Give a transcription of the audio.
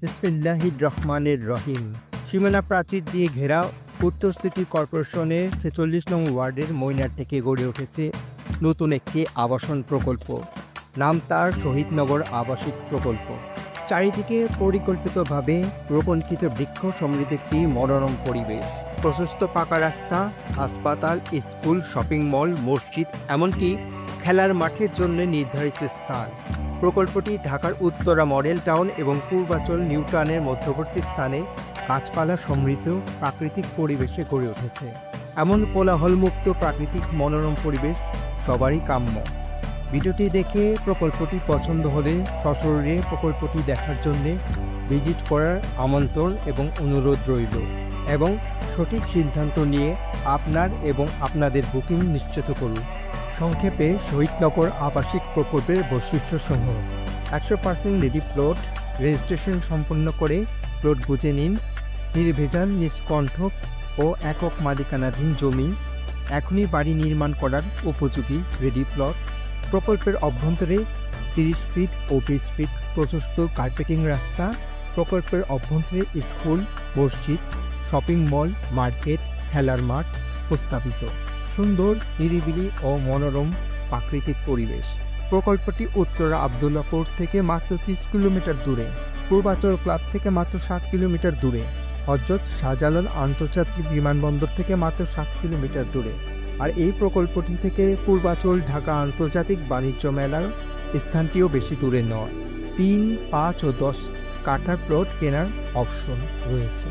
বিসমিল্লাহির রহমানির রহিম। সীমানা প্রাচীর দিয়ে ঘেরা উত্তর সিটি কর্পোরেশনের ৪৬ নং ওয়ার্ডের মইনার থেকে গড়ে উঠেছে নতুন একটি আবাসন প্রকল্প। নাম তার শহীদনগর আবাসিক প্রকল্প। চারিদিকে পরিকল্পিতভাবে রোপণকৃত বৃক্ষ সমৃদ্ধ একটি মনোরম পরিবেশ। প্রশস্ত পাকা রাস্তা, হাসপাতাল, স্কুল, শপিং মল, মসজিদ, এমনকি খেলার মাঠের জন্য নির্ধারিত স্থান। প্রকল্পটি ঢাকার উত্তরা মডেল টাউন এবং পূর্বাচল নিউ টাউনের মধ্যবর্তী স্থানে গাছপালা সমৃদ্ধ প্রাকৃতিক পরিবেশে গড়ে উঠেছে। এমন কোলাহলমুক্ত প্রাকৃতিক মনোরম পরিবেশ সবারই কাম্য। ভিডিওটি দেখে প্রকল্পটি পছন্দ হলে সশরীরে প্রকল্পটি দেখার জন্যে ভিজিট করার আমন্ত্রণ এবং অনুরোধ রইল, এবং সঠিক সিদ্ধান্ত নিয়ে আপনার এবং আপনাদের বুকিং নিশ্চিত করুন। সংক্ষেপে, শহীদনগর আবাসিক প্রকল্পের বৈশিষ্ট্যসমূহ: 100% রেডি প্লট, রেজিস্ট্রেশন সম্পন্ন করে প্লট বুঝে নিন। নির্ভেজাল, নিষ্কণ্ঠক ও একক মালিকানাধীন জমি, এখনই বাড়ি নির্মাণ করার উপযোগী রেডি প্লট। প্রকল্পের অভ্যন্তরে 30 ফিট ও 20 ফিট প্রশস্ত কার্পেটিং রাস্তা। প্রকল্পের অভ্যন্তরে স্কুল, মসজিদ, শপিং মল, মার্কেট, খেলার মাঠ প্রস্তাবিত। সুন্দর, নিরিবিলি ও মনোরম প্রাকৃতিক পরিবেশ। প্রকল্পটি উত্তরা আবদুল্লাপুর থেকে মাত্র 30 কিলোমিটার দূরে, পূর্বাচল ক্লাব থেকে মাত্র 7 কিলোমিটার দূরে, হযরত শাহজালাল আন্তর্জাতিক বিমানবন্দর থেকে মাত্র 7 কিলোমিটার দূরে। আর এই প্রকল্পটি থেকে পূর্বাচল ঢাকা আন্তর্জাতিক বাণিজ্য মেলার স্থানটিও বেশি দূরে নয়। 3, 5 ও 10 কাঠার প্লট কেনার অপশন রয়েছে।